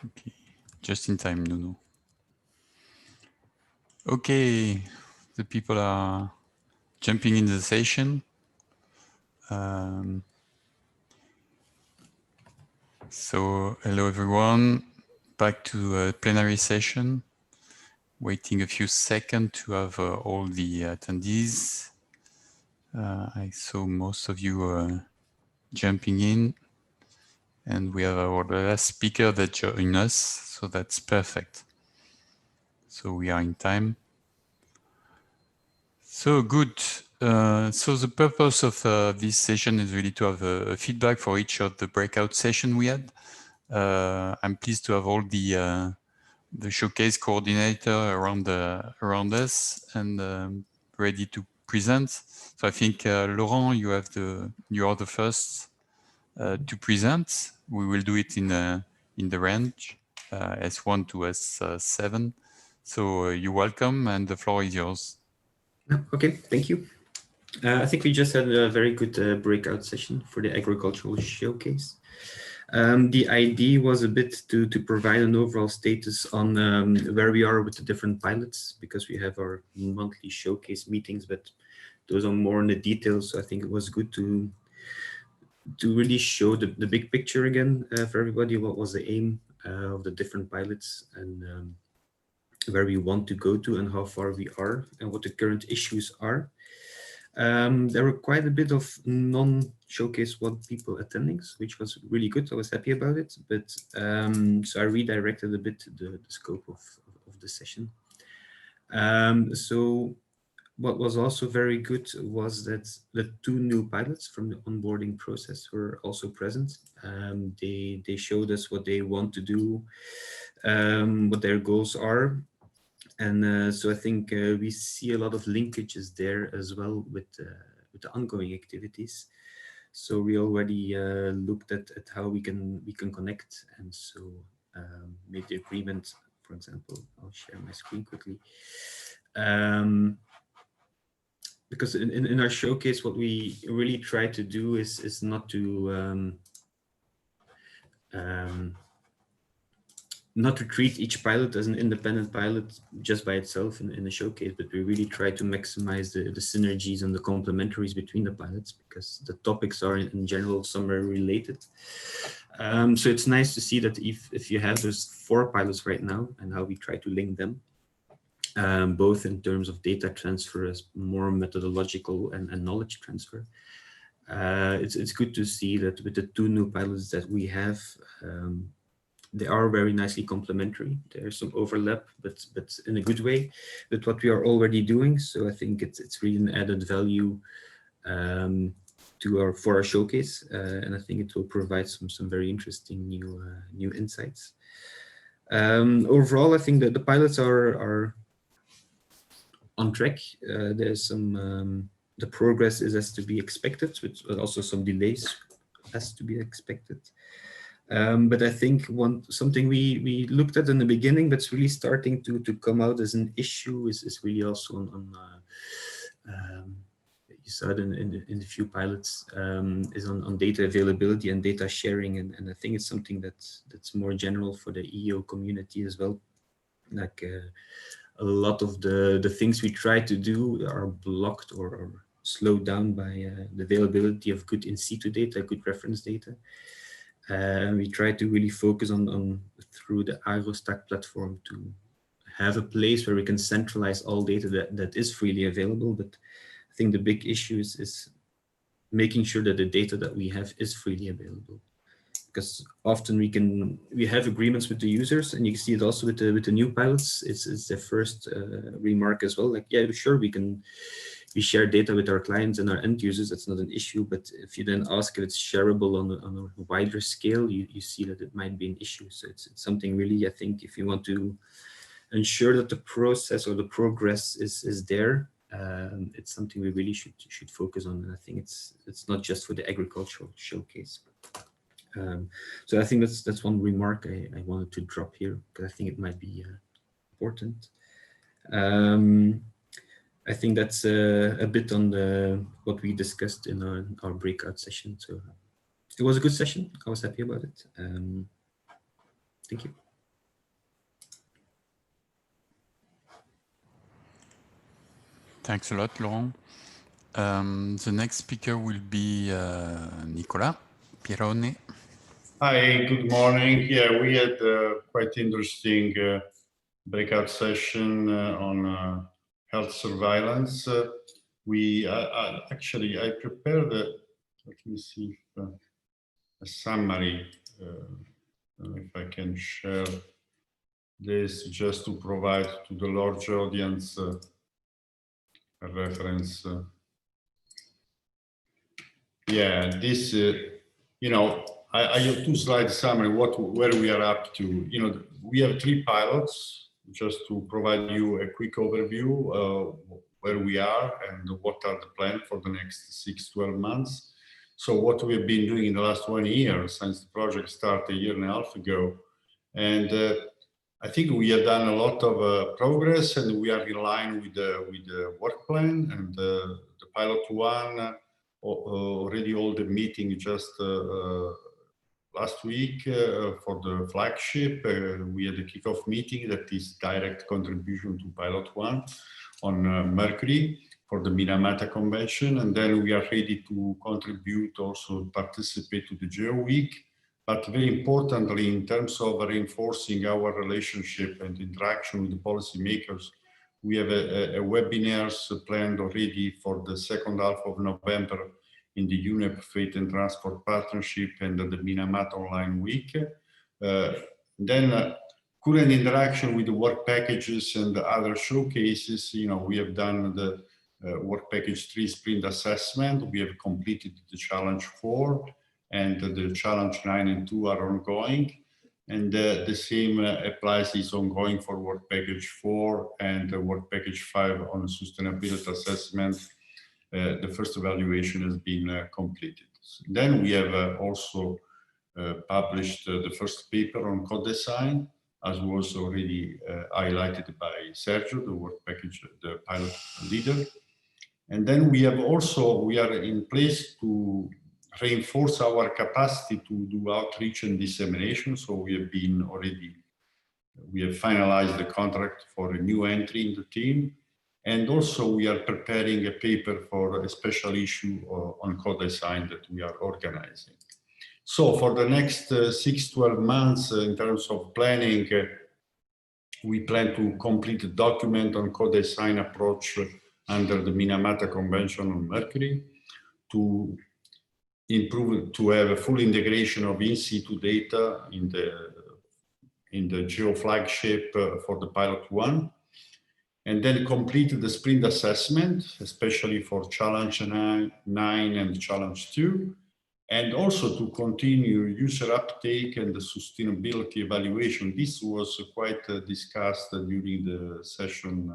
Okay, just in time, Nuno. Okay, the people are jumping in the session. So hello everyone, back to a plenary session. Waiting a few seconds to have all the attendees. I saw most of you jumping in, and we have our last speaker that joined us, so that's perfect. So we are in time. So good. So the purpose of this session is really to have a feedback for each of the breakout session we had. I'm pleased to have all the showcase coordinator around us and ready to present. So I think Laurent, you are the first to present. We will do it in the range S1 to S7. So you're welcome, and the floor is yours. Okay, thank you. I think we just had a very good breakout session for the agricultural showcase. The idea was a bit to provide an overall status on where we are with the different pilots, because we have our monthly showcase meetings, but those are more in the details. So I think it was good to really show the big picture again for everybody. What was the aim of the different pilots, and where we want to go to, and how far we are, and what the current issues are. There were quite a bit of non-showcase one people attendings, which was really good. I was happy about it, but so I redirected a bit the scope of the session. So what was also very good was that the 2 new pilots from the onboarding process were also present. They showed us what they want to do, what their goals are. And so I think we see a lot of linkages there as well with the ongoing activities. So we already looked at how we can connect, and so made the agreement. For example, I'll share my screen quickly. Because in our showcase, what we really try to do is not to treat each pilot as an independent pilot just by itself in the showcase, but we really try to maximize the synergies and the complementaries between the pilots, because the topics are in general somewhere related. So it's nice to see that if you have those 4 pilots right now, and how we try to link them, both in terms of data transfer as more methodological and knowledge transfer. It's good to see that with the 2 new pilots that we have, they are very nicely complementary. There's some overlap, but in a good way with what we are already doing. So I think it's really an added value for our showcase, and I think it will provide some very interesting new insights. Overall, I think that the pilots are on track. There's some the progress is as to be expected, but also some delays as to be expected. But I think something we looked at in the beginning, but it's really starting to come out as an issue is really also on you saw it in the few pilots, is on data availability and data sharing, and I think it's something that's more general for the EO community as well. Like a lot of the things we try to do are blocked or slowed down by the availability of good in situ data, good reference data. We try to really focus on through the AgroStack platform to have a place where we can centralize all data that is freely available. But I think the big issue is making sure that the data that we have is freely available. Because often we have agreements with the users, and you can see it also with the new pilots. It's their first remark as well. Like, yeah, sure, we share data with our clients and our end users. That's not an issue. But if you then ask if it's shareable on a wider scale, you see that it might be an issue. So it's something really, I think, if you want to ensure that the process or the progress is there, it's something we really should focus on. And I think it's not just for the agricultural showcase. So I think that's one remark I wanted to drop here, because I think it might be important. I think that's a bit on what we discussed in our breakout session. So it was a good session. I was happy about it. Thank you. Thanks a lot, Laurent. The next speaker will be Nicolas Pirrone. Hi, good morning. Yeah, we had quite interesting breakout session on health surveillance. Actually, I prepared let me see if, a summary, if I can share this just to provide to the large audience a reference. Yeah, this, you know, I have 2 slide summary where we are up to. You know, we have 3 pilots, just to provide you a quick overview where we are and what are the plans for the next 6-12 months. So what we have been doing in the last 1 year since the project started 1.5 years ago. And I think we have done a lot of progress, and we are in line with the work plan. And the pilot 1 already all the meeting just last week for the flagship. We had a kickoff meeting that is direct contribution to pilot 1 on Mercury for the Minamata Convention. And then we are ready to contribute, also participate to the Geo Week. But very importantly, in terms of reinforcing our relationship and interaction with the policymakers, we have a webinars planned already for the second half of November in the UNEP Freight and Transport Partnership and the Minamata Online Week. Then current interaction with the work packages and the other showcases. You know, we have done the work package 3 sprint assessment. We have completed the challenge 4, and the challenge 9 and 2 are ongoing. And the same applies, is ongoing for work package 4 and work package 5 on sustainability assessment. The first evaluation has been completed. Then we have also published the first paper on co-design, as was already highlighted by Sergio, the work package, the pilot leader. And then we have also, we are in place to reinforce our capacity to do outreach and dissemination. So we have been already, we have finalized the contract for a new entry in the team. And also we are preparing a paper for a special issue on co-design that we are organizing. So for the next 6-12 months, in terms of planning, we plan to complete a document on co-design approach under the Minamata Convention on Mercury, to improve, to have a full integration of in situ data in the Geo flagship for the pilot 1, and then complete the sprint assessment, especially for challenge 9 and challenge 2, and also to continue user uptake and the sustainability evaluation. This was quite discussed during the session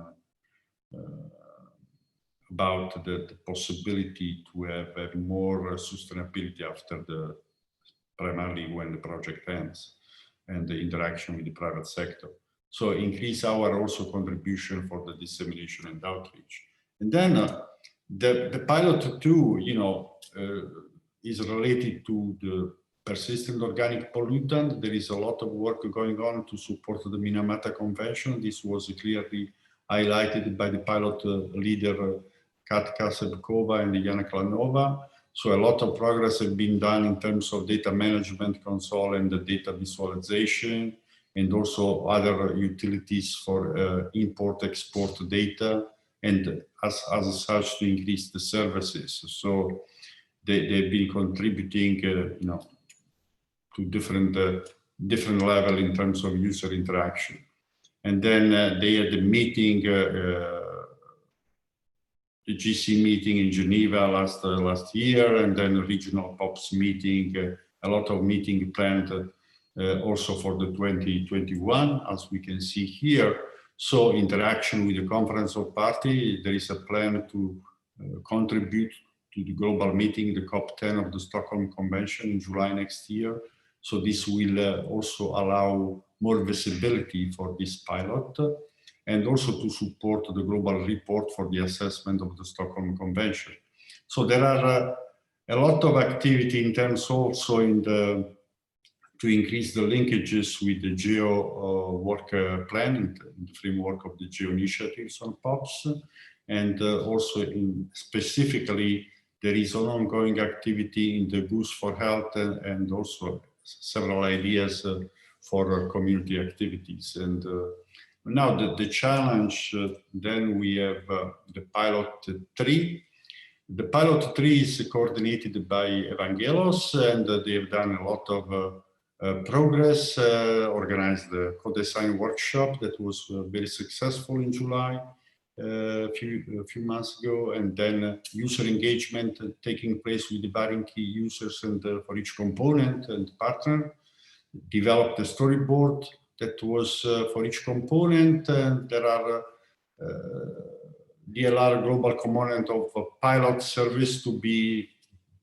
about the possibility to have more sustainability after the, primarily when the project ends, and the interaction with the private sector. So increase our also contribution for the dissemination and outreach. And then the pilot 2, you know, is related to the persistent organic pollutant. There is a lot of work going on to support the Minamata Convention. This was clearly highlighted by the pilot leader Katka Sebkova and Yana Klanova. So a lot of progress has been done in terms of data management console and the data visualization, and also other utilities for import-export data, and as such to increase the services. So they've been contributing, you know, to different level in terms of user interaction. And then they had a meeting, the GC meeting in Geneva last year, and then a regional POPs meeting, a lot of meeting planned also for the 2021, as we can see here. So interaction with the conference of party, there is a plan to contribute to the global meeting, the COP10 of the Stockholm Convention in July next year. So this will also allow more visibility for this pilot, and also to support the global report for the assessment of the Stockholm Convention. So there are a lot of activity in terms also in the, to increase the linkages with the Geo work plan, in the framework of the Geo initiatives on POPs. And also specifically, there is an ongoing activity in the Goose for Health and also several ideas for community activities. And now the challenge, then we have the pilot 3. The pilot 3 is coordinated by Evangelos, and they have done a lot of progress, organized the co-design workshop that was very successful in July, a few months ago, and then user engagement taking place with the varying key users and for each component and partner. Developed a storyboard that was for each component, and there are DLR global component of a pilot service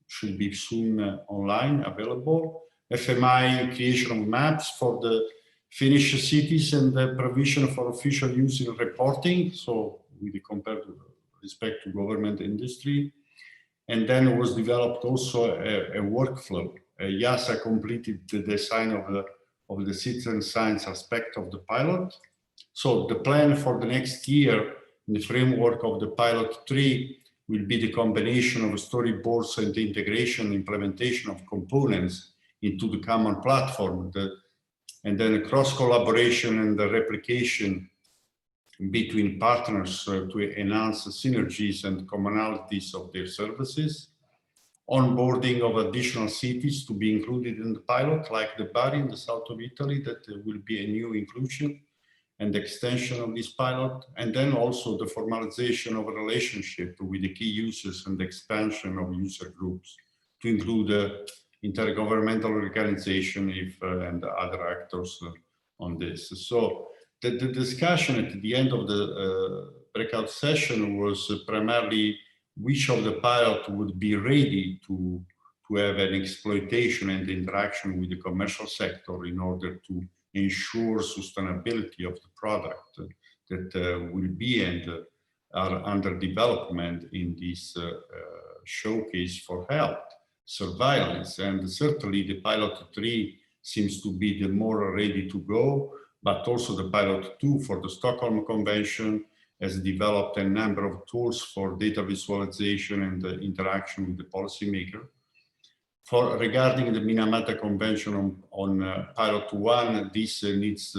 should be soon online available. FMI creation of maps for the Finnish cities and the provision for official use in reporting. So with compared with respect to government industry. And then was developed also a workflow. YASA completed the design of the citizen science aspect of the pilot. So the plan for the next year in the framework of the pilot 3 will be the combination of storyboards and the integration implementation of components into the common platform, and then cross collaboration and the replication between partners to enhance the synergies and commonalities of their services. Onboarding of additional cities to be included in the pilot, like the Bari in the south of Italy, that will be a new inclusion and extension of this pilot. And then also the formalization of a relationship with the key users and the expansion of user groups to include intergovernmental organization and other actors on this. So the discussion at the end of the breakout session was primarily which of the pilot would be ready to have an exploitation and interaction with the commercial sector in order to ensure sustainability of the product that will be and are under development in this showcase for health surveillance. And certainly the pilot 3 seems to be the more ready to go, but also the pilot 2 for the Stockholm Convention has developed a number of tools for data visualization and interaction with the policymaker. Regarding the Minamata Convention on pilot 1, this needs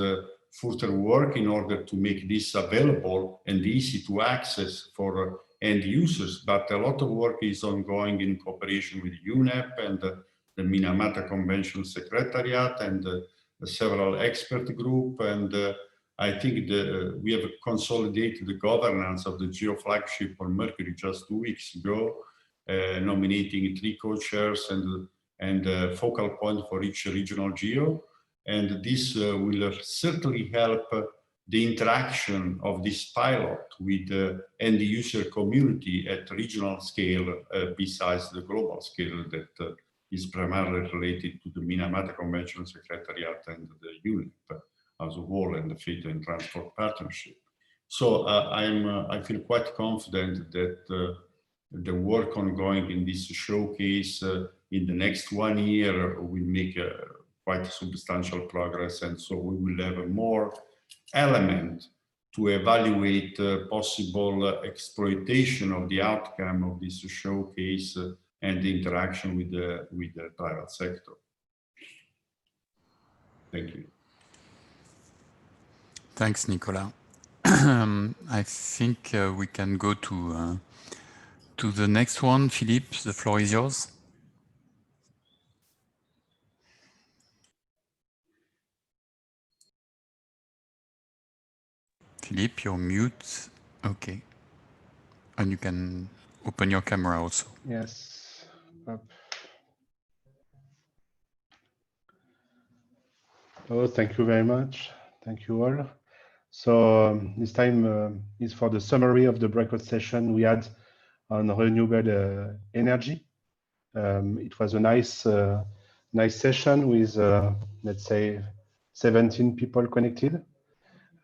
further work in order to make this available and easy to access for end users, but a lot of work is ongoing in cooperation with UNEP and the Minamata Convention Secretariat and several expert group. And I think we have consolidated the governance of the GEO flagship on Mercury just 2 weeks ago, nominating 3 co-chairs and focal point for each regional GEO. And this will certainly help the interaction of this pilot with the end user community at regional scale, besides the global scale that is primarily related to the Minamata Convention Secretariat and the UNEP as a whole and the Freight and Transport Partnership. So I feel quite confident that the work ongoing in this showcase in the next 1 year will make quite substantial progress, and so we will have a more element to evaluate possible exploitation of the outcome of this showcase and the interaction with the private sector. Thank you. Thanks, Nicolas. I think we can go to the next one. Philippe, the floor is yours. Philippe, you're mute. Okay. And you can open your camera also. Yes. Oh, thank you very much. Thank you all. So this time is for the summary of the breakout session we had on renewable energy. It was a nice session with, let's say, 17 people connected.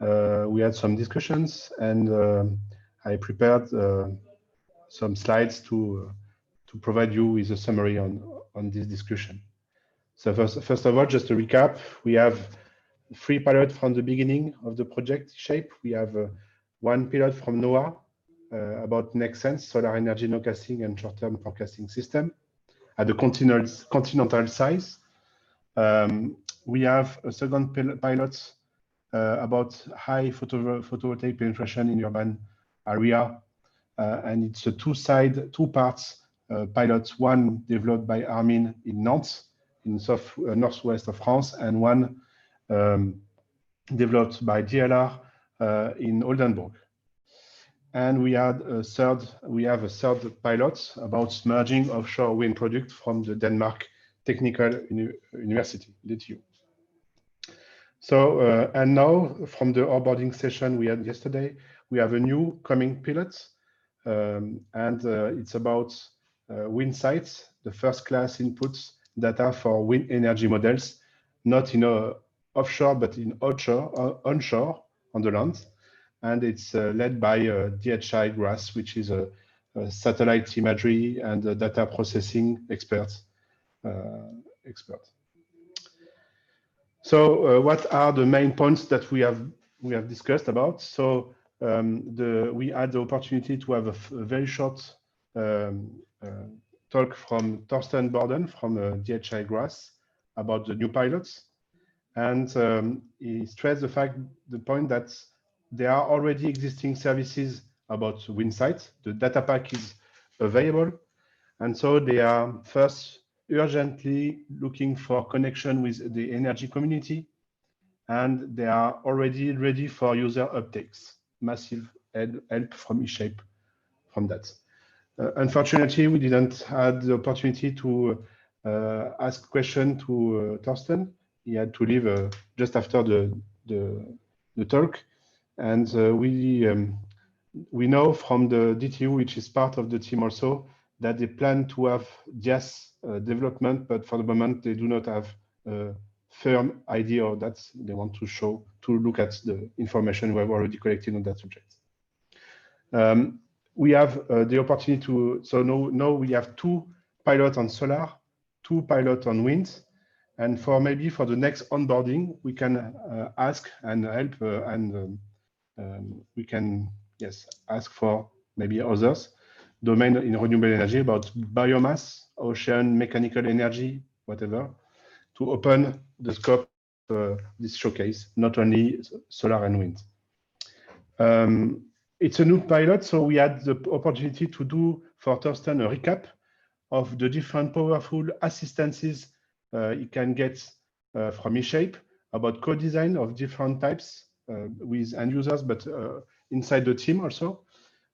We had some discussions, and I prepared some slides to provide you with a summary on this discussion. So first of all, just to recap, we have 3 pilots from the beginning of the project shape. We have 1 pilot from NOAA, about NextSense, solar energy nowcasting and short-term forecasting system at the continental size. We have a second pilot about high photovoltaic penetration in urban area, and it's a two parts pilot, one developed by Armines in Nantes, in northwest of France, and one developed by DLR in Oldenburg. And we have a third pilot about merging offshore wind product from the Denmark Technical University, DTU. So, and now from the onboarding session we had yesterday, we have a new coming pilot, and it's about wind sites, the first class inputs data for wind energy models, not in offshore, but in onshore on the land. And it's led by DHI GRASS, which is a satellite imagery and data processing expert. So what are the main points that we have discussed about? So we had the opportunity to have a very short talk from Thorsten Borden from DHI GRASS about the new pilots, and he stressed the point that there are already existing services about wind sites. The data pack is available, and so they are first urgently looking for connection with the energy community, and they are already ready for user uptakes. Massive help from eShape from that. Unfortunately, we didn't have the opportunity to ask question to Thorsten. He had to leave just after the talk, and we know from the DTU, which is part of the team also, that they plan to have DIAS development, but for the moment they do not have a firm idea of that. They want to look at the information we have already collected on that subject. We have the opportunity to, so now we have 2 pilots on solar, 2 pilots on wind, and maybe for the next onboarding, we can ask and help we can, yes, ask for maybe others domain in renewable energy about biomass, ocean, mechanical energy, whatever, to open the scope of this showcase, not only solar and wind. It's a new pilot, so we had the opportunity to do for Thorsten a recap of the different powerful assistances he can get from eShape about co-design of different types with end users, but inside the team also.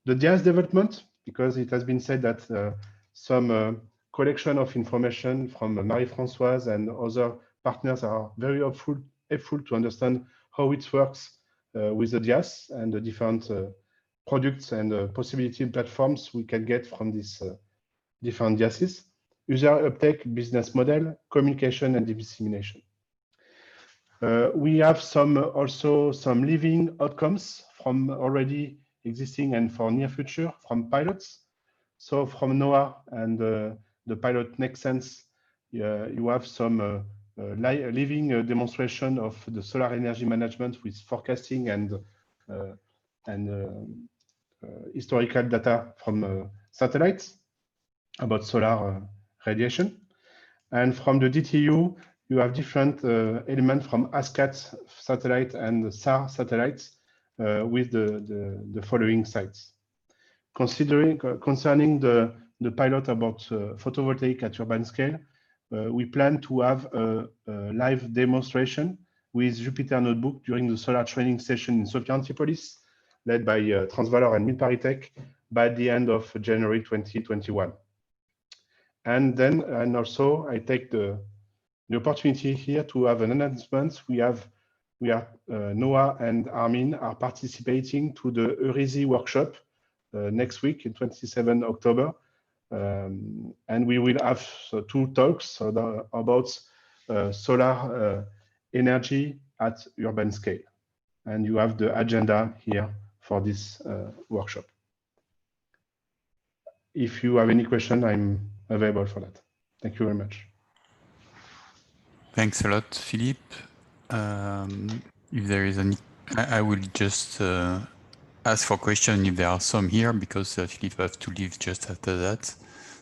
The DIAS development, because it has been said that some collection of information from Marie-Françoise and other partners are very helpful to understand how it works with the DIAS and the different products and possibility platforms we can get from these different DIASes. User uptake, business model, communication, and dissemination. We have also some living outcomes from already existing and for near future from pilots. So from NOAA and the pilot NextSense, you have some living demonstration of the solar energy management with forecasting and historical data from satellites about solar radiation. And from the DTU, you have different elements from ASCAT satellite and SAR satellites with the following sites. Concerning the pilot about photovoltaic at urban scale, we plan to have a live demonstration with Jupyter Notebook during the solar training session in Sophia Antipolis, led by Transvalor and Paristech by the end of January 2021. And also I take the opportunity here to have an announcement. NOAA and Armines are participating to the Eurysi workshop next week in 27 October. And we will have 2 talks about solar energy at urban scale. And you have the agenda here for this workshop. If you have any question, I'm available for that. Thank you very much. Thanks a lot, Philippe. If there is any, I will just ask for questions if there are some here, because Philippe have to leave just after that.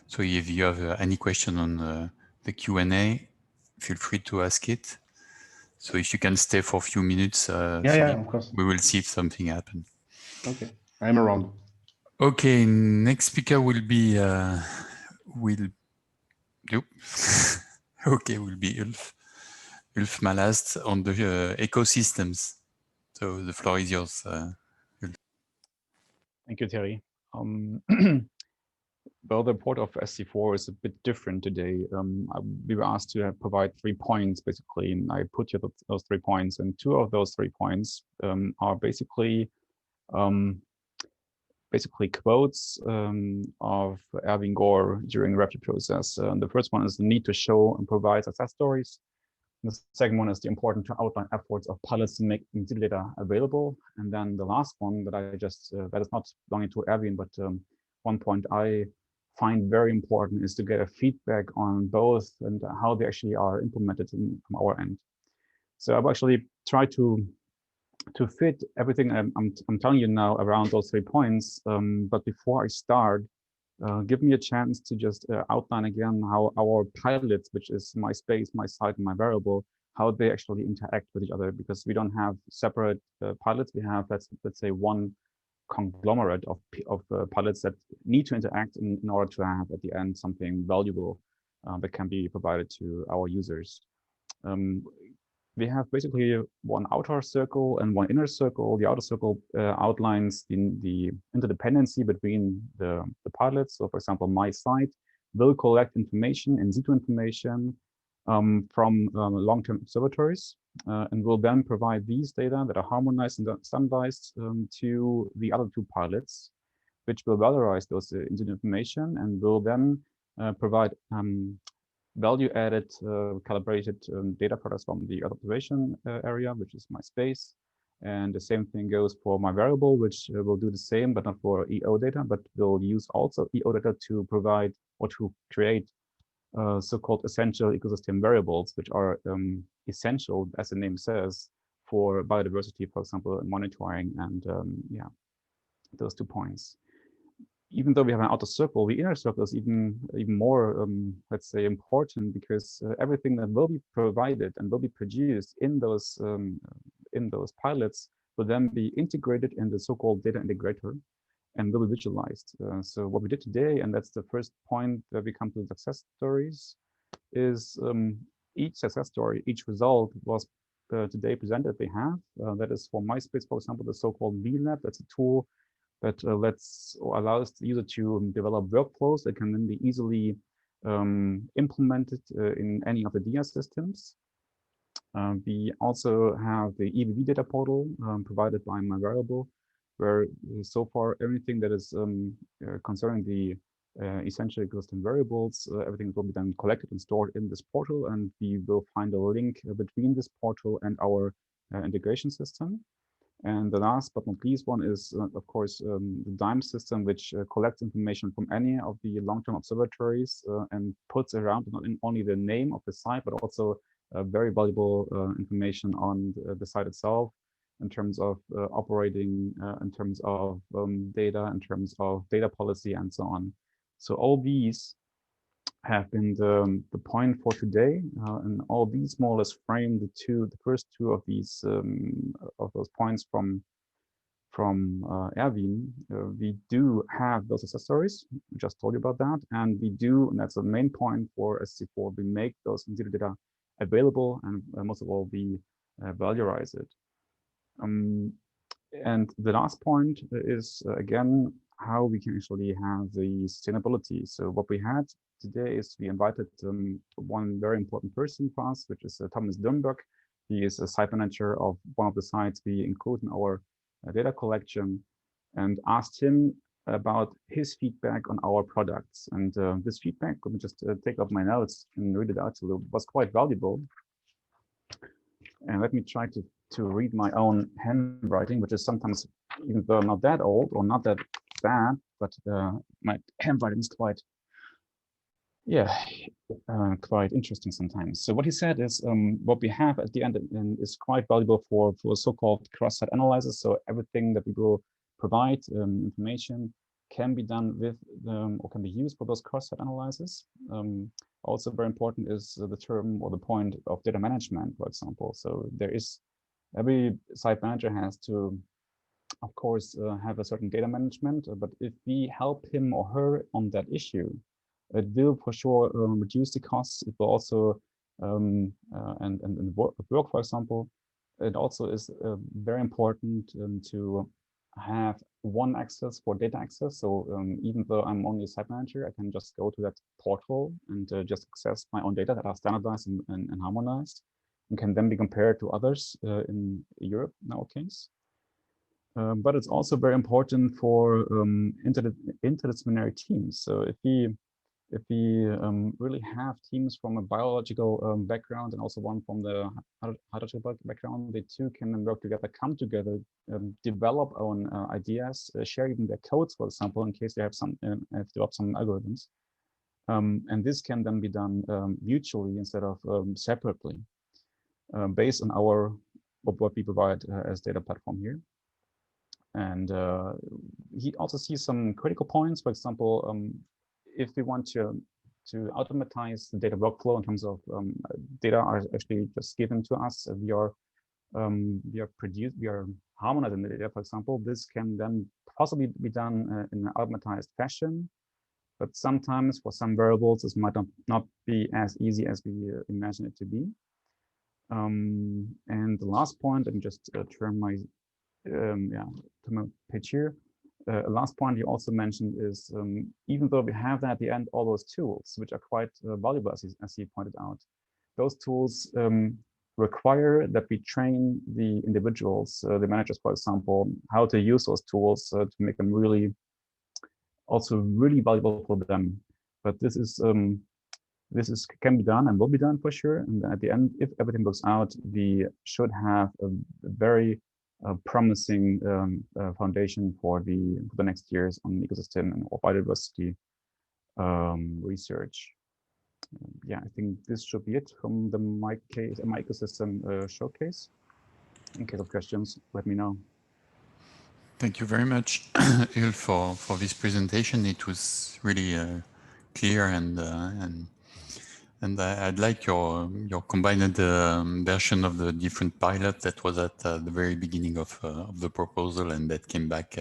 So if you have any question on the Q&A, feel free to ask it. So if you can stay for a few minutes, Philippe, of course. we will see if something happens. Okay, I'm around. Okay, next speaker will be Ulf Mallast on the ecosystems. So the floor is yours. Thank you, Thierry. Well, the report of SC4 is a bit different today. We were asked to provide 3 points, basically, and I put here those 3 points, and 2 of those 3 points are basically quotes of Erwin Gore during the review process. The first one is the need to show and provide success stories. The second one is the important to outline efforts of pilots to make data available. And then the last one that I just, that is not belonging to Erwin, but one point I find very important is to get a feedback on both and how they actually are implemented from our end. So I've actually tried to fit everything I'm telling you now around those 3 points. But before I start, give me a chance to just outline again how our pilots, which is my space, my site, and my variable, how they actually interact with each other, because we don't have separate pilots. We have, let's say, one conglomerate of pilots that need to interact in order to have at the end something valuable that can be provided to our users. We have basically one outer circle and one inner circle. The outer circle outlines the interdependency between the pilots. So, for example, my site will collect information, in situ information, from long-term observatories, and will then provide these data that are harmonized and standardized to the other 2 pilots, which will valorize those in situ information and will then provide value-added calibrated data products from the observation area, which is my space. And the same thing goes for my variable, which will do the same, but not for EO data, but will use also EO data to provide or to create so-called essential ecosystem variables, which are essential, as the name says, for biodiversity, for example, monitoring, and yeah, those 2 points. Even though we have an outer circle, the inner circle is even more, let's say, important, because everything that will be provided and will be produced in those pilots will then be integrated in the so-called data integrator and will be visualized. So what we did today, and that's the first point that we come to the success stories, is each success story, each result was today presented. We have that is for MySpace, for example, the so-called VLab. That's a tool that allows the user to develop workflows that can then be easily implemented in any of the DIA systems. We also have the EVV data portal provided by my variable, where so far everything that is concerning the essential ecosystem variables, everything will be then collected and stored in this portal, and we will find a link between this portal and our integration system. And the last but not least one is, of course, the Deimos system, which collects information from any of the long-term observatories and puts around not only the name of the site, but also very valuable information on the site itself, in terms of operating, in terms of data, in terms of data policy, and so on. So all these have been the point for today, and all these more or less frame the first 2 of these of those points from Erwin. We do have those success stories. We just told you about that, and we do, and that's the main point for SC4. We make those in situ data available, and most of all, we valorize it. And the last point is again how we can actually have the sustainability. So what we had today is we invited one very important person for us, which is Thomas Dürnberg. He is a site manager of one of the sites we include in our data collection, and asked him about his feedback on our products. And this feedback, let me just take up my notes and read it out a little, was quite valuable. And let me try to read my own handwriting, which is sometimes, even though I'm not that old or not that bad, but my handwriting is quite, quite interesting sometimes. So what he said is what we have at the end is quite valuable for so-called cross-site analysis. So everything that we will provide information can be done with or can be used for those cross-site analyses. Also very important is the term or the point of data management, for example. So there is, every site manager has to, of course, have a certain data management, but if we help him or her on that issue, it will for sure reduce the costs. It will also, and work, for example, it also is very important to have one access for data access. So even though I'm only a site manager, I can just go to that portal and just access my own data that are standardized and harmonized, and can then be compared to others in Europe in our case. But it's also very important for interdisciplinary teams. So if we really have teams from a biological background and also one from the hydrological background, they two can work together, come together, develop own ideas, share even their codes, for example, in case they have have developed some algorithms. And this can then be done mutually instead of separately, based on what we provide as data platform here. And he also sees some critical points. For example, if we want to automatize the data workflow in terms of data are actually just given to us, we are harmonizing the data, for example. This can then possibly be done in an automatized fashion, but sometimes for some variables, this might not be as easy as we imagine it to be. And the last point, let me just turn my page here. Last point you also mentioned is even though we have at the end all those tools, which are quite valuable, as he pointed out, those tools require that we train the individuals, the managers, for example, how to use those tools to make them really valuable for them. But this can be done and will be done for sure. And at the end, if everything goes out, we should have a very promising foundation for the next years on ecosystem and biodiversity research. Yeah, I think this should be it from the my ecosystem showcase. In case of questions, let me know. Thank you very much, Ulf, for this presentation. It was really clear and I'd like your combined version of the different pilot that was at the very beginning of the proposal and that came back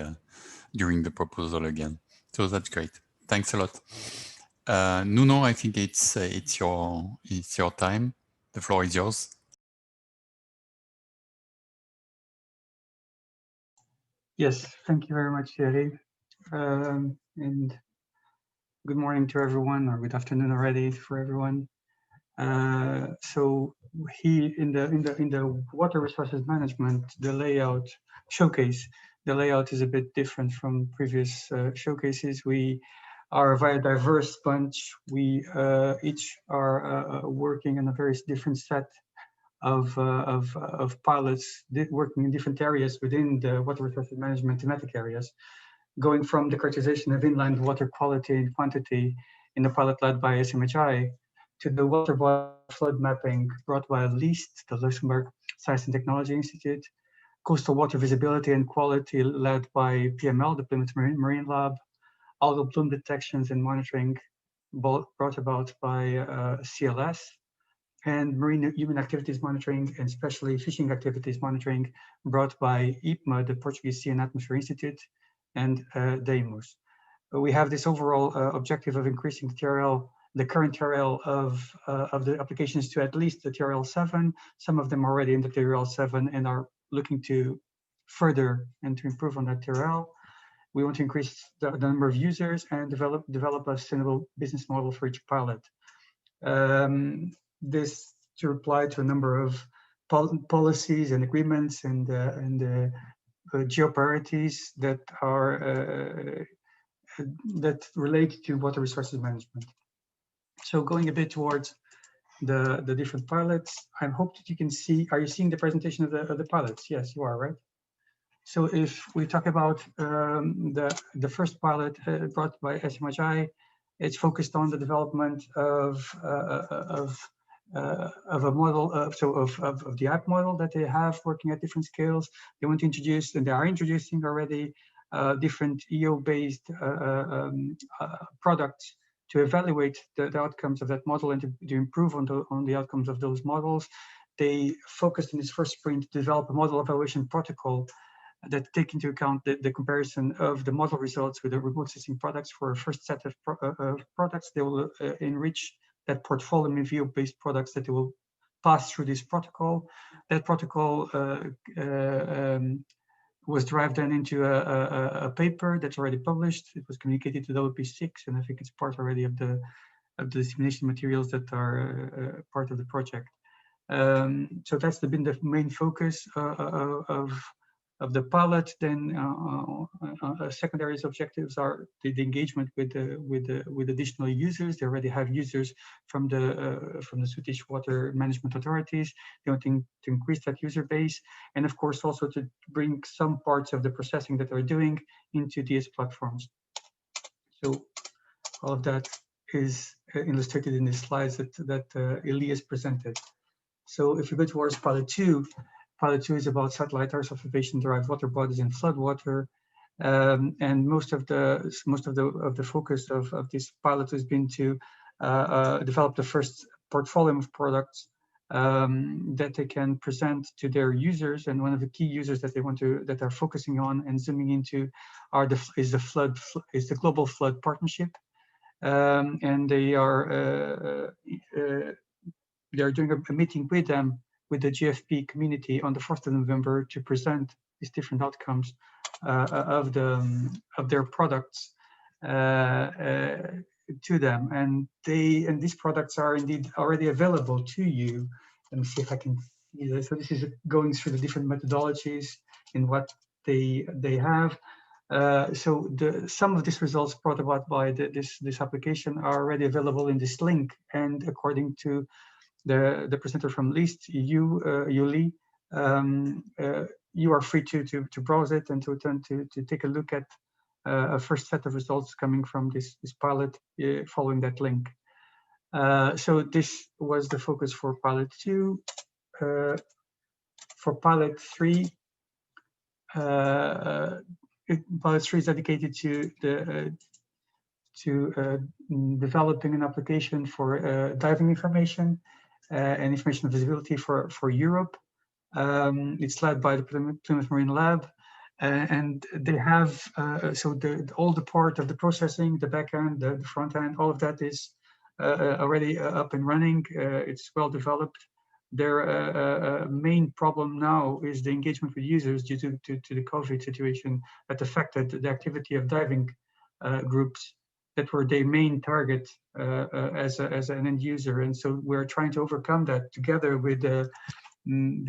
during the proposal again. So that's great. Thanks a lot. Nuno, I think it's your time. The floor is yours. Yes, thank you very much, Thierry. And good morning to everyone, or good afternoon already for everyone. So in the water resources management, the layout showcase, the layout is a bit different from previous showcases. We are a very diverse bunch. We each are working in a very different set of pilots working in different areas within the water resources management thematic areas, going from the characterization of inland water quality and quantity in the pilot led by SMHI to the water flood mapping brought by LIST, the Luxembourg Science and Technology Institute, coastal water visibility and quality led by PML, the Plymouth Marine Lab, algal plume detections and monitoring brought about by CLS, and marine human activities monitoring and especially fishing activities monitoring brought by IPMA, the Portuguese Sea and Atmosphere Institute, and Deimos. We have this overall objective of increasing the current TRL of the applications to at least the TRL 7. Some of them are already in the TRL 7 and are looking to further and to improve on that TRL. We want to increase the number of users and develop a sustainable business model for each pilot. This to reply to a number of policies and agreements and geo-priorities that are that relate to water resources management. So going a bit towards the different pilots, I hope that you can see. Are you seeing the presentation of the pilots? Yes, you are, right? So if we talk about the first pilot brought by SMHI, it's focused on the development of a model of the app model that they have working at different scales. They want to introduce, and they are introducing already, different EO-based products to evaluate the outcomes of that model and to improve on the outcomes of those models. They focused in this first sprint to develop a model evaluation protocol that take into account the comparison of the model results with the remote sensing products for a first set of products. They will enrich that portfolio of EO-based products that they will pass through this protocol. That protocol was derived then into a paper that's already published. It was communicated to the OP6, and I think it's part already of the dissemination materials that are part of the project. So that's been the main focus of the pilot. Then secondary objectives are the engagement with additional users. They already have users from the Swedish water management authorities. They want to increase that user base, and of course also to bring some parts of the processing that they're doing into DS platforms. So all of that is illustrated in the slides that Elias presented. So if we go towards pilot 2, pilot 2 is about satellite Earth observation derived water bodies and floodwater, and most of the focus of this pilot has been to develop the first portfolio of products that they can present to their users. And one of the key users that that are focusing on and zooming into is the Global Flood Partnership, and they are doing a meeting with them, with the GFP community, on the 1st of November to present these different outcomes of their products to them, and these products are indeed already available to you. Let me see if I can see this. So this is going through the different methodologies in what they have. So some of these results brought about by this application are already available in this link, and according to the presenter from LIST, Yuli, you are free to browse it and to take a look at a first set of results coming from this pilot following that link. So this was the focus for pilot 2. For pilot 3, pilot 3 is dedicated to developing an application for diving information and information visibility for Europe. It's led by the Plymouth Marine Lab, and they have all the part of the processing, the back end, the front end, all of that is already up and running. It's well developed. Their main problem now is the engagement with users due to the COVID situation that affected the activity of diving groups that were their main target as an end user. And so we're trying to overcome that together with the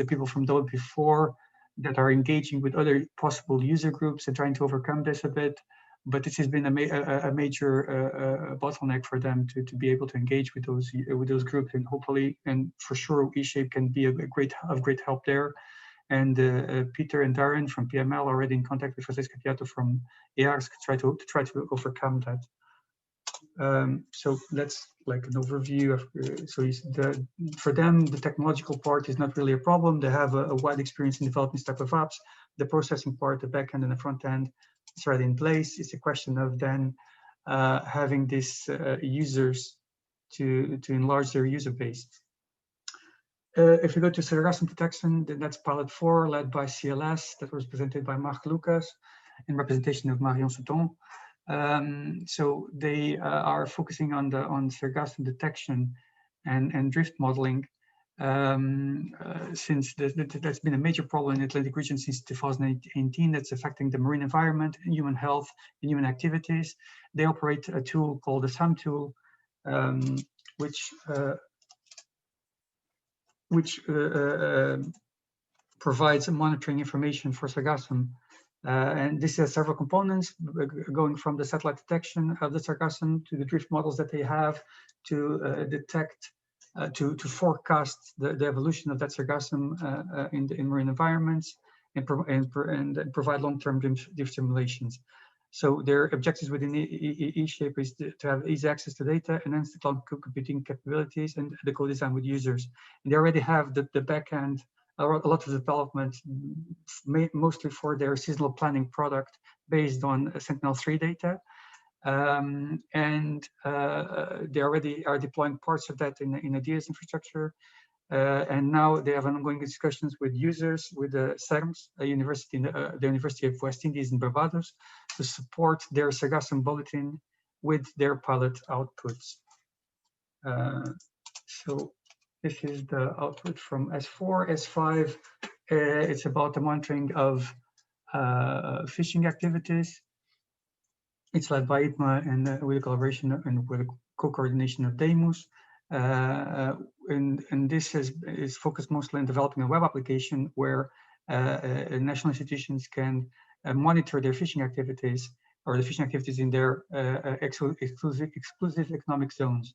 people from the OP4 that are engaging with other possible user groups and trying to overcome this a bit. But this has been a major bottleneck for them to be able to engage with those groups, and hopefully, and for sure, eShape can be of great help there. And Peter and Darren from PML are already in contact with Francesca Piatto from EARS to try to overcome that. So that's like an overview of. For them, the technological part is not really a problem. They have a wide experience in developing this type of apps. The processing part, the back end and the front end, it's already in place. It's a question of then having these users to enlarge their user base. If we go to sargassum detection, then that's pilot 4, led by CLS, that was presented by Marc Lucas in representation of Marion Souton. So they are focusing on sargassum detection and drift modeling, since that's been a major problem in the Atlantic region since 2018. That's affecting the marine environment, human health, and human activities. They operate a tool called the SAM tool, which provides monitoring information for sargassum. And this has several components, going from the satellite detection of the sargassum to the drift models that they have to detect, to forecast the evolution of that sargassum in marine environments, and provide long-term drift simulations. So their objectives within eShape is to have easy access to data, enhance the cloud computing capabilities, and the co-design with users. And they already have the back-end a lot of development, mostly for their seasonal planning product based on Sentinel-3 data. They already are deploying parts of that in ADIA's infrastructure. And now they have ongoing discussions with users, with the CERMS, the University of West Indies in Barbados, to support their sargassum bulletin with their pilot outputs. So this is the output from S4. S5, it's about the monitoring of fishing activities. It's led by ITMA and with a collaboration and with a co-coordination of Deimos. And this is focused mostly on developing a web application where national institutions can monitor their fishing activities or the fishing activities in their exclusive economic zones.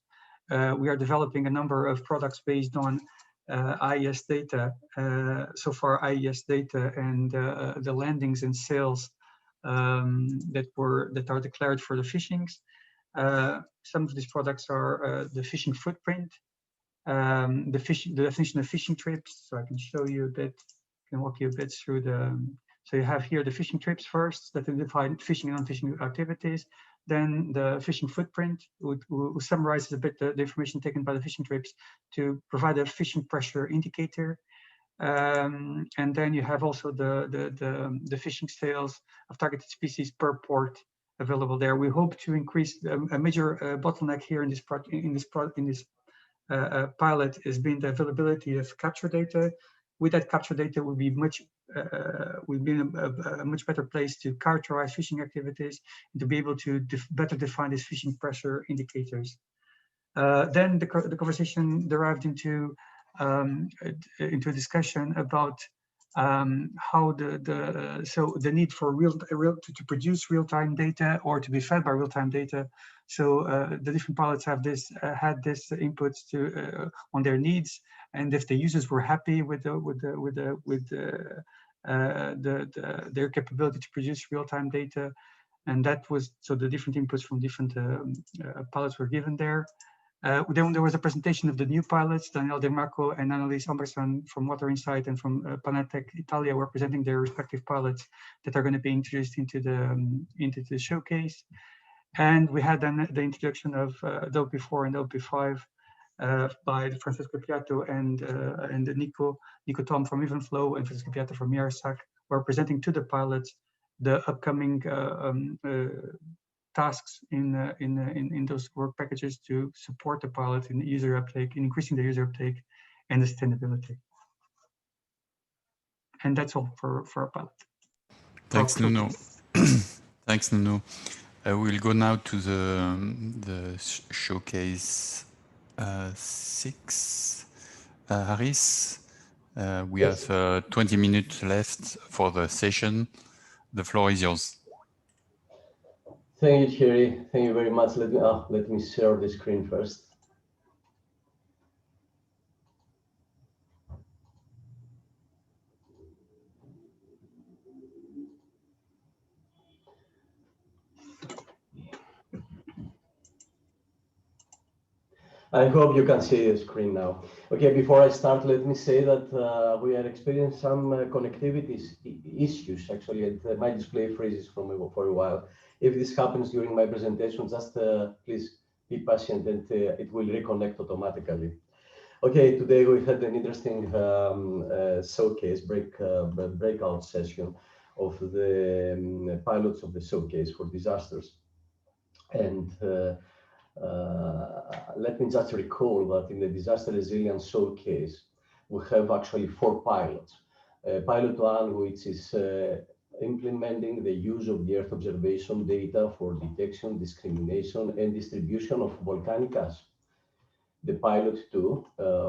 We are developing a number of products based on IES data, so far IES data and the landings and sales that are declared for the fishings. Some of these products are the fishing footprint, the definition of fishing trips. So I can show you a bit, can walk you a bit through the. So you have here the fishing trips first that define fishing and non-fishing activities. Then the fishing footprint, which summarizes a bit the information taken by the fishing trips to provide a fishing pressure indicator. And then you have also the fishing sales of targeted species per port available there. We hope to increase a major bottleneck here in this pilot has been the availability of capture data. With that capture data, will be a much better place to characterize fishing activities and to be able to better define these fishing pressure indicators. Then the conversation derived into a discussion about how the need for to produce real-time data or to be fed by real-time data. So the different pilots have had this inputs to on their needs, and if the users were happy with their capability to produce real-time data, and that was so the different inputs from different pilots were given there. Then there was a presentation of the new pilots. Daniel De Marco and Annalise Amberson from Water Insight and from Planetech Italia were presenting their respective pilots that are going to be introduced into the showcase. And we had then the introduction of the OP4 and the OP5 by Francesco Piatto and Nico Tom from Evenflow and Francesco Piatto from Yarsak, were presenting to the pilots the upcoming tasks in those work packages to support the pilot in user uptake, in increasing the user uptake and the sustainability. And that's all for our pilot. Thanks, Nuno. Thanks, Nuno. We'll go now to the showcase 6. Haris, we have 20 minutes left for the session. The floor is yours. Thank you, Thierry. Thank you very much. Let me share the screen first. I hope you can see the screen now. Okay, before I start, let me say that we are experiencing some connectivity issues, actually, and my display freezes for a while. If this happens during my presentation, just please be patient and it will reconnect automatically. Okay, today we had an interesting showcase, breakout session of the pilots of the showcase for disasters. And let me just recall that in the disaster resilience showcase, we have actually 4 pilots. Pilot 1, which is implementing the use of the Earth observation data for detection, discrimination, and distribution of volcanic ash. The pilot 2,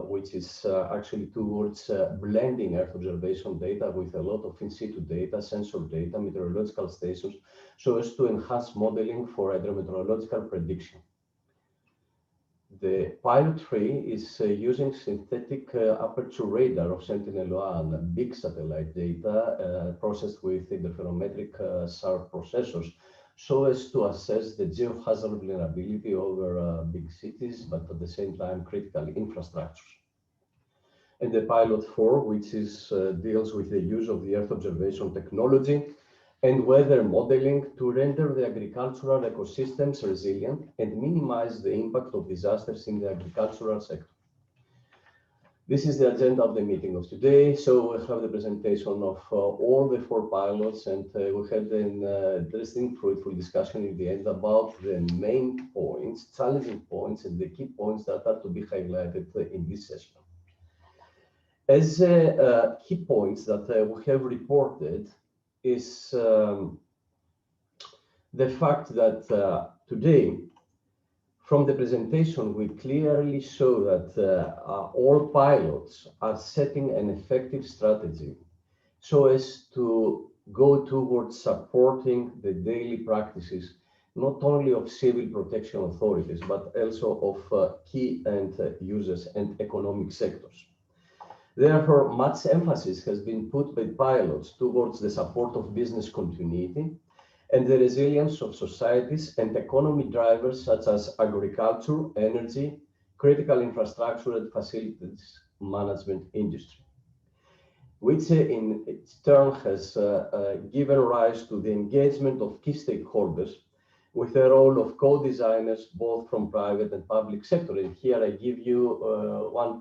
which is actually towards blending Earth observation data with a lot of in situ data, sensor data, meteorological stations, so as to enhance modeling for hydrometeorological prediction. The pilot 3 is using synthetic aperture radar of Sentinel-1, big satellite data processed with interferometric SAR processors, so as to assess the geohazard vulnerability over big cities, but at the same time critical infrastructures. and the pilot 4, which is deals with the use of the Earth observation technology and weather modeling to render the agricultural ecosystems resilient and minimize the impact of disasters in the agricultural sector. This is the agenda of the meeting of today. So we have the presentation of all the 4 pilots, and we had an interesting, fruitful discussion in the end about the main points, challenging points, and the key points that are to be highlighted in this session. As key points that we have reported is the fact that today, from the presentation, we clearly show that all pilots are setting an effective strategy so as to go towards supporting the daily practices, not only of civil protection authorities, but also of key end users and economic sectors. Therefore, much emphasis has been put by pilots towards the support of business continuity and the resilience of societies and economy drivers such as agriculture, energy, critical infrastructure, and facilities management industry, which in its turn has given rise to the engagement of key stakeholders with the role of co-designers, both from private and public sector. And here I give you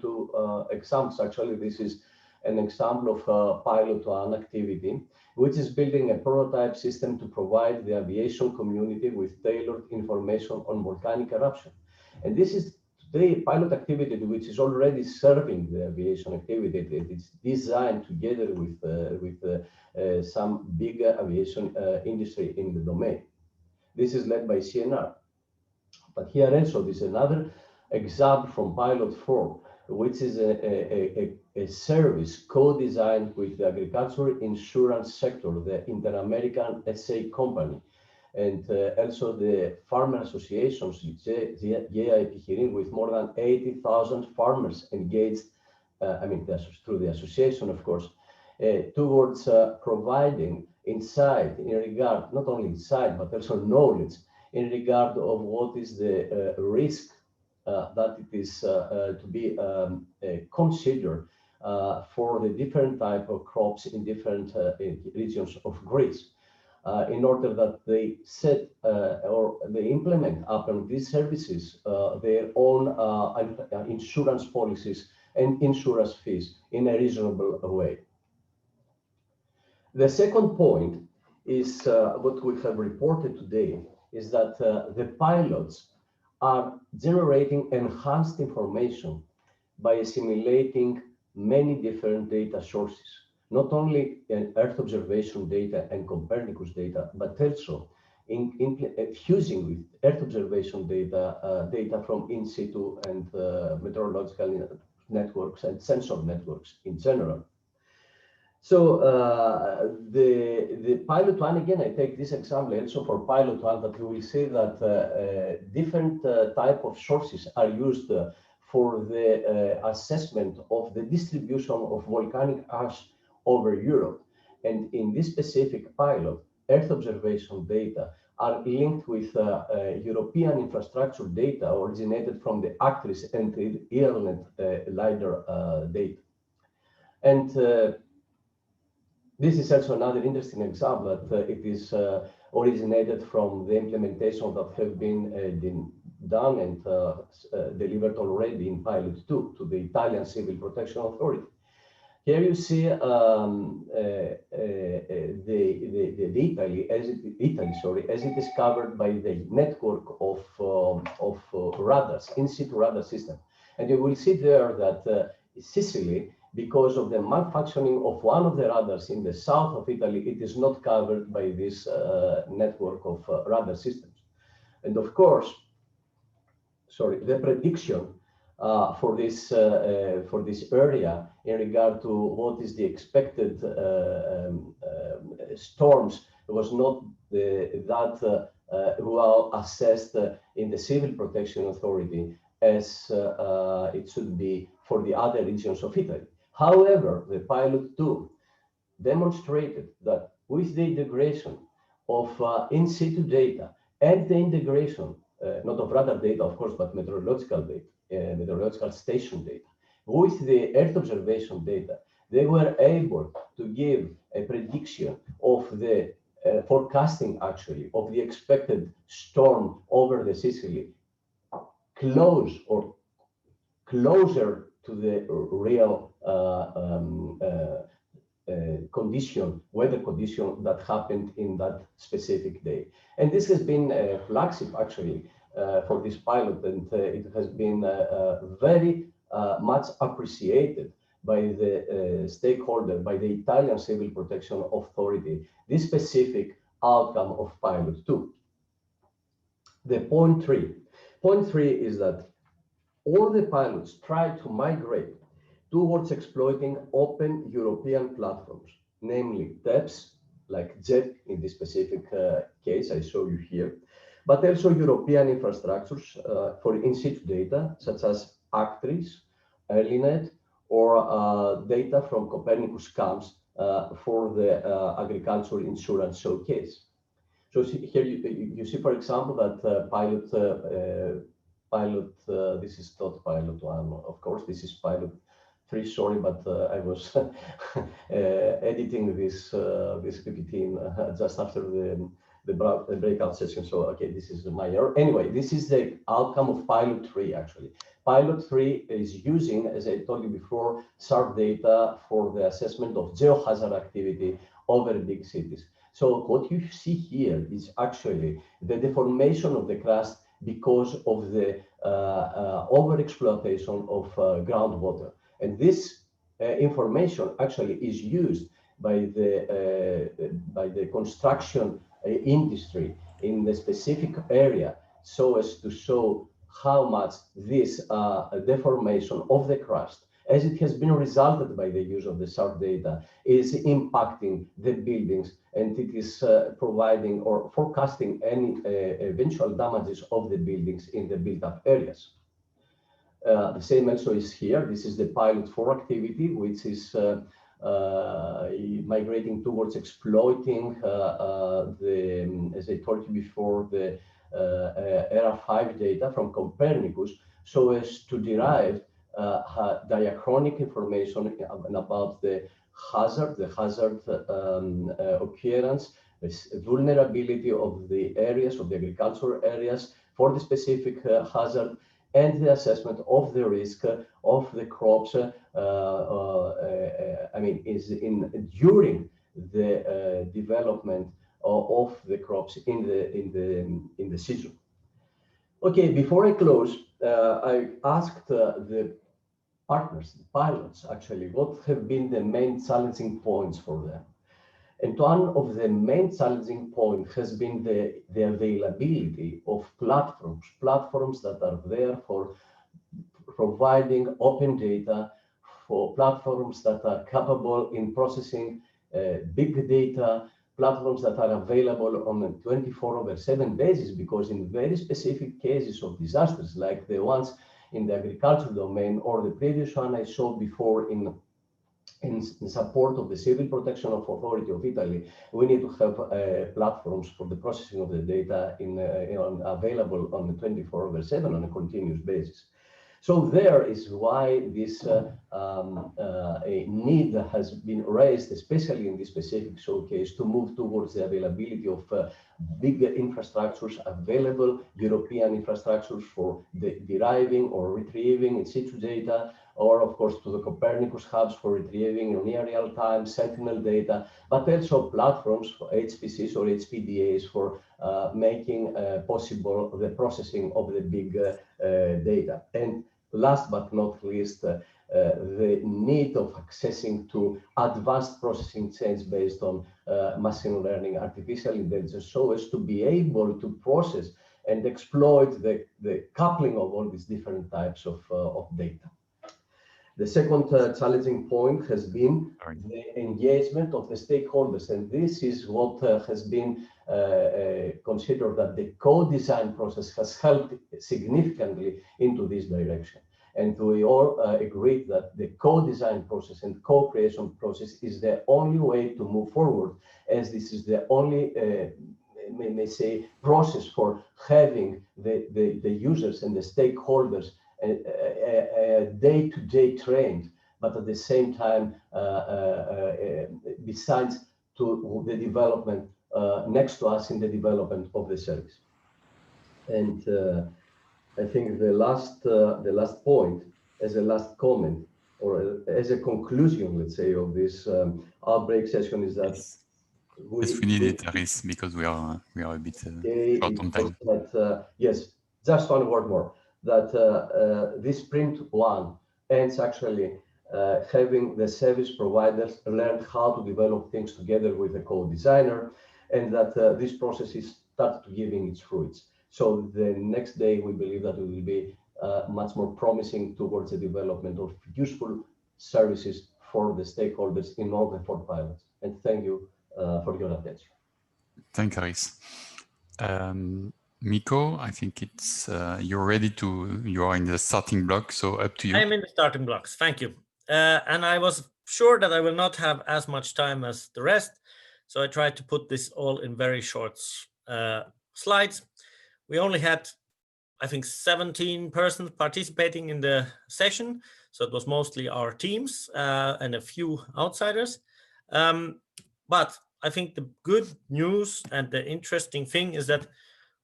2 examples. Actually, this is an example of pilot 1 activity, which is building a prototype system to provide the aviation community with tailored information on volcanic eruption. And this is today a pilot activity which is already serving the aviation activity. It is designed together with some big aviation industry in the domain. This is led by CNR. But here also, this is another example from pilot 4, which is a service co-designed with the agricultural insurance sector, the Inter-American SA company, and also the farmer associations, JIP, with more than 80,000 farmers engaged, through the association, of course, towards providing insight in regard, not only insight, but also knowledge in regard of what is the risk that it is to be considered for the different type of crops in different regions of Greece, in order that they set or they implement upon these services their own insurance policies and insurance fees in a reasonable way. The second point is what we have reported today is that the pilots are generating enhanced information by assimilating many different data sources, not only Earth observation data and Copernicus data, but also fusing with Earth observation data, data from in situ and meteorological networks and sensor networks in general. So the pilot 1, again, I take this example also for pilot 1, that you will see that different type of sources are used for the assessment of the distribution of volcanic ash over Europe. And in this specific pilot, Earth observation data are linked with European infrastructure data originated from the ACTRIS and the IRLAND LiDAR data. And this is also another interesting example that it is originated from the implementation that have been done and delivered already in pilot 2 to the Italian Civil Protection Authority. Here you see Italy as it is covered by the network of radars, in situ radar system, and you will see there that Sicily, because of the malfunctioning of one of the radars in the south of Italy, it is not covered by this network of radar systems. And of course, the prediction for this area in regard to what is the expected storms was not that well assessed in the Civil Protection Authority as it should be for the other regions of Italy. However, the pilot 2 demonstrated that with the integration of in situ data and the integration, not of radar data, of course, but meteorological data, meteorological station data, with the Earth observation data, they were able to give a prediction of the forecasting actually of the expected storm over the Sicily close or closer to the real weather condition that happened in that specific day. And this has been a flagship actually for this pilot, and it has been very much appreciated by the stakeholder, by the Italian Civil Protection Authority, this specific outcome of pilot 2. The point three is that all the pilots try to migrate towards exploiting open European platforms, namely TEPS, like JET in this specific case I show you here, but also European infrastructures for in-situ data, such as Actris, EarlyNet, or data from Copernicus camps for the agricultural insurance showcase. So here you see, for example, that this is not pilot 1, of course, this is pilot 3, sorry, but I was editing this PPT just after the breakout session, so okay, this is my error. Anyway, this is the outcome of pilot 3 actually. Pilot 3 is using, as I told you before, SAR data for the assessment of geohazard activity over big cities. So what you see here is actually the deformation of the crust because of the overexploitation of groundwater. And this information actually is used by the construction industry in the specific area so as to show how much this deformation of the crust, as it has been resulted by the use of the SAR data, is impacting the buildings, and it is providing or forecasting any eventual damages of the buildings in the built-up areas. The same also is here. This is the pilot 4 activity, which is migrating towards exploiting as I told you before, the ERA 5 data from Copernicus, so as to derive diachronic information about the hazard occurrence, vulnerability of the areas, of the agricultural areas for the specific hazard, and the assessment of the risk of the crops. During the development of the crops in the season. Okay, before I close, I asked the partners, the pilots, actually, what have been the main challenging points for them. And one of the main challenging points has been the availability of platforms that are there for providing open data, for platforms that are capable in processing big data, platforms that are available on a 24/7 basis, because in very specific cases of disasters, like the ones in the agricultural domain or the previous one I showed before in support of the Civil Protection Authority of Italy, we need to have platforms for the processing of the data available on a 24/7 on a continuous basis. So there is why this a need has been raised, especially in this specific showcase, to move towards the availability of big infrastructures, available European infrastructures for deriving or retrieving in situ data, or of course to the Copernicus hubs for retrieving near real-time Sentinel data, but also platforms for HPCs or HPDAs for making possible the processing of the big data. And last but not least, the need of accessing to advanced processing chains based on machine learning, artificial intelligence, so as to be able to process and exploit the coupling of all these different types of data. The second challenging point has been the engagement of the stakeholders, and this is what has been considered that the co-design process has helped significantly into this direction. And we all agree that the co-design process and co-creation process is the only way to move forward, as this is the only may say process for having the users and the stakeholders day-to-day trained, but at the same time, besides to the development next to us in the development of the service. And I think the last point, as a last comment, or as a conclusion, let's say, of this outbreak session is that we need it, Aris, because we are a bit short on time. Yes, just one word more. That this sprint one ends actually having the service providers learn how to develop things together with the co-designer, and that this process is started giving its fruits. So the next day, we believe that it will be much more promising towards the development of useful services for the stakeholders in all the 4 pilots. And thank you for your attention. Thank you, Aris. Mikko, I think it's you are in the starting block, so up to you. I'm in the starting blocks. Thank you. And I was sure that I will not have as much time as the rest, so I tried to put this all in very short slides. We only had, I think, 17 persons participating in the session, so it was mostly our teams and a few outsiders. But I think the good news and the interesting thing is that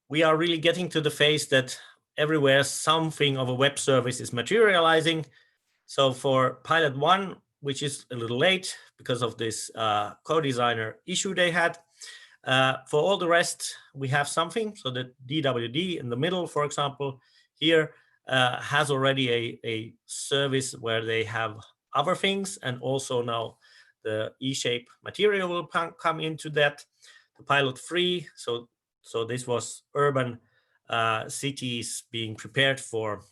we are really getting to the phase that everywhere something of a web service is materializing. So for pilot 1, which is a little late because of this co-designer issue they had, for all the rest, we have something. So the DWD in the middle, for example, here has already a service where they have other things, and also now the E-shape material will come into that. The pilot 3, so this was urban cities being prepared for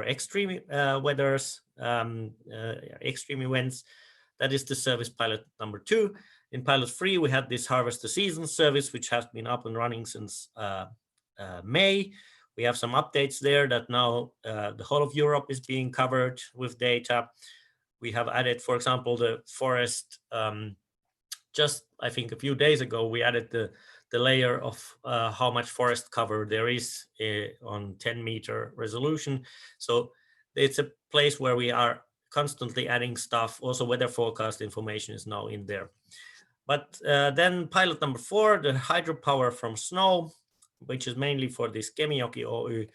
extreme weathers, extreme events. That is the service pilot number 2. In pilot 3, we had this harvest the season service, which has been up and running since May. We have some updates there that now the whole of Europe is being covered with data. We have added, for example, the forest. Just, I think, a few days ago, we added the layer of how much forest cover there is on 10-meter resolution. So it's a place where we are constantly adding stuff. Also, weather forecast information is now in there. But then pilot number 4, the hydropower from snow, which is mainly for this Kemijoki Oy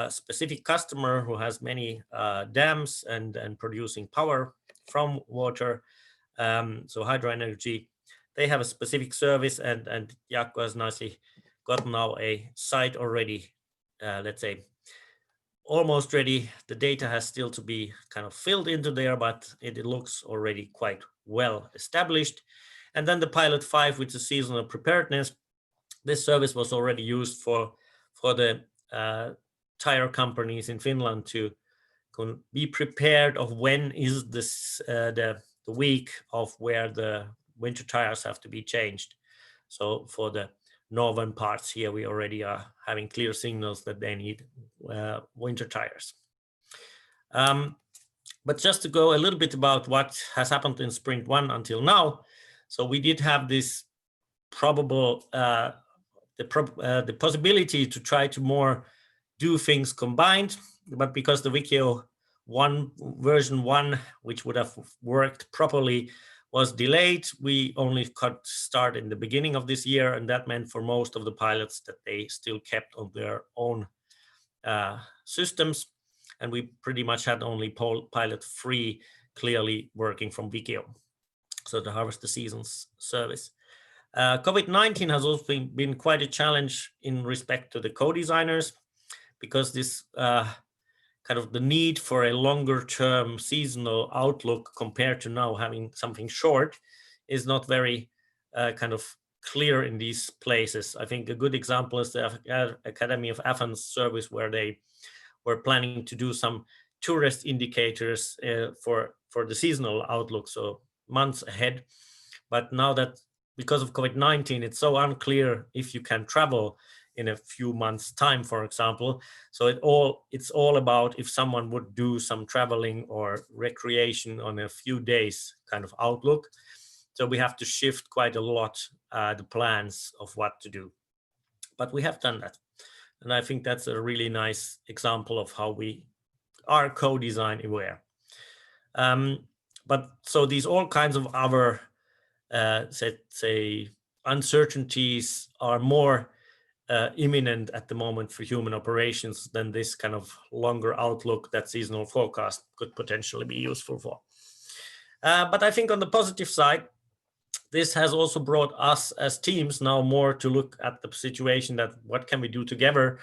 specific customer who has many dams and producing power from water. So hydro energy, they have a specific service, and Jaakko has nicely got now a site already, let's say, almost ready. The data has still to be kind of filled into there, but it looks already quite well established. And then the pilot 5 with the seasonal preparedness. This service was already used for the tire companies in Finland to be prepared of when is this the week of where the winter tires have to be changed. So for the northern parts here, we already are having clear signals that they need winter tires. But just to go a little bit about what has happened in sprint 1 until now. So we did have this probable, the possibility to try to more do things combined, but because the Wikio version 1, which would have worked properly, was delayed, we only could start in the beginning of this year, and that meant for most of the pilots that they still kept on their own systems, and we pretty much had only pilot 3 clearly working from Wikio, so the harvest the seasons service. COVID-19 has also been quite a challenge in respect to the co-designers, because this kind of the need for a longer term seasonal outlook compared to now having something short is not very kind of clear in these places. I think a good example is the Academy of Athens service, where they were planning to do some tourist indicators for the seasonal outlook, so months ahead. But now that because of COVID-19, it's so unclear if you can travel in a few months' time, for example. So it's all about if someone would do some traveling or recreation on a few days kind of outlook. So we have to shift quite a lot the plans of what to do. But we have done that. And I think that's a really nice example of how we are co-design aware. But so these all kinds of other, say, uncertainties are more imminent at the moment for human operations than this kind of longer outlook that seasonal forecast could potentially be useful for. But I think on the positive side, this has also brought us as teams now more to look at the situation that what can we do together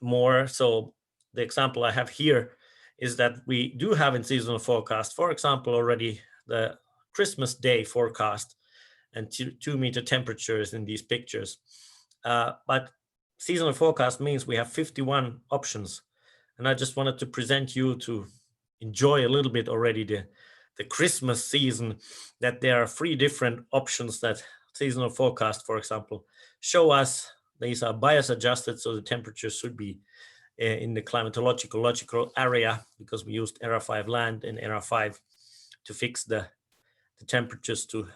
more. So the example I have here is that we do have in seasonal forecast, for example, already the Christmas Day forecast and 2-meter temperatures in these pictures. But seasonal forecast means we have 51 options. And I just wanted to present you to enjoy a little bit already the Christmas season, that there are 3 different options that seasonal forecast, for example, show us. These are bias adjusted, so the temperatures should be in the climatological logical area, because we used ERA 5 land and ERA 5 to fix the temperatures to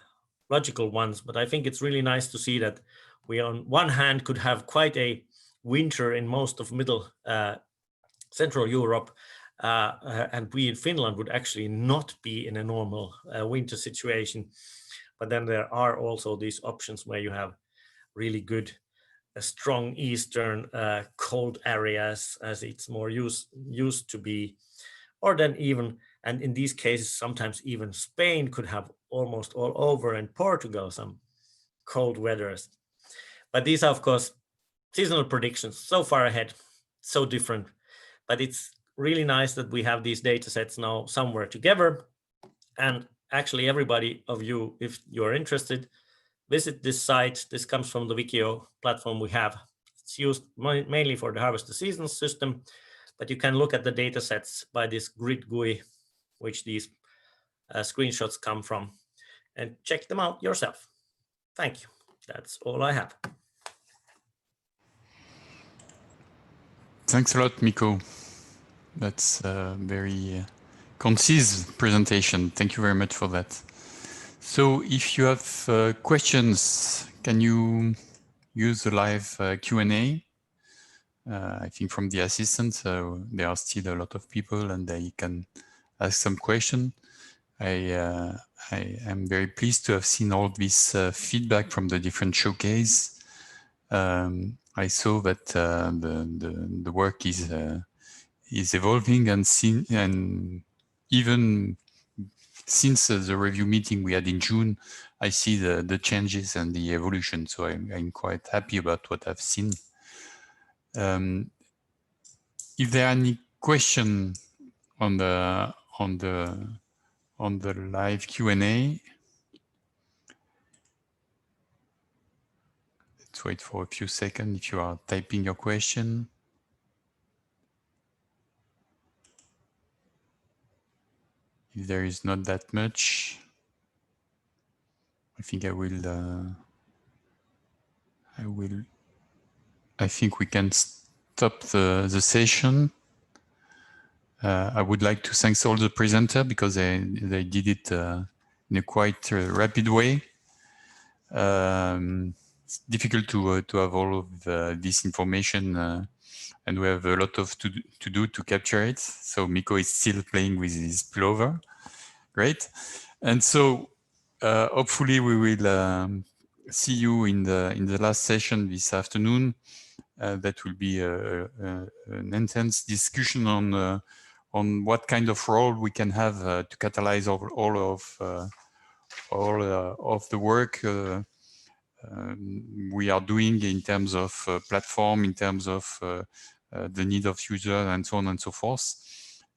logical ones. But I think it's really nice to see that we on one hand could have quite a winter in most of middle Central Europe, and we in Finland would actually not be in a normal winter situation. But then there are also these options where you have really good, strong eastern cold areas, as it's more used to be, or then even, and in these cases, sometimes even Spain could have almost all over, and Portugal some cold weathers. But these are, of course, seasonal predictions, so far ahead, so different. But it's really nice that we have these data sets now somewhere together. And actually, everybody of you, if you're interested, visit this site. This comes from the Wikio platform we have. It's used mainly for the Harvest the Seasons system, but you can look at the data sets by this grid GUI, which these screenshots come from, and check them out yourself. Thank you. That's all I have. Thanks a lot, Mikko. That's a very concise presentation. Thank you very much for that. So if you have questions, can you use the live Q&A? I think from the assistants, there are still a lot of people and they can ask some question. I am very pleased to have seen all this feedback from the different showcase. I saw that the work is evolving, and even since the review meeting we had in June, I see the changes and the evolution. So I'm quite happy about what I've seen. If there are any question on the live Q&A, let's wait for a few seconds if you are typing your question. If there is not that much, I think I think we can stop the session. I would like to thank all the presenters because they did it in a quite rapid way. It's difficult to have all of this information, and we have a lot of to do to capture it. So Mikko is still playing with his pullover. Great. And so hopefully we will see you in the last session this afternoon. That will be an intense discussion on what kind of role we can have to catalyze all of the work we are doing in terms of platform, in terms of the need of users, and so on and so forth.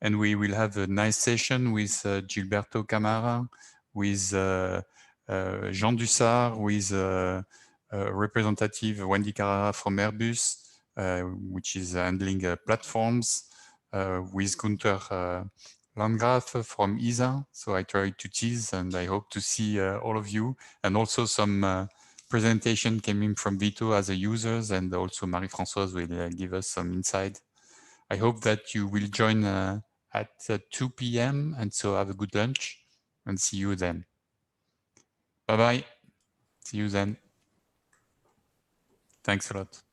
And we will have a nice session with Gilberto Camara, with Jean Dussard, with representative Wendy Carrara from Airbus, which is handling platforms, with Gunther Landgraf from ESA. So I try to tease, and I hope to see all of you, and also some presentation coming from Vito as a users, and also Marie-Françoise will give us some insight. I hope that you will join at 2 p.m. and so have a good lunch and see you then. Bye-bye. See you then. Thanks a lot.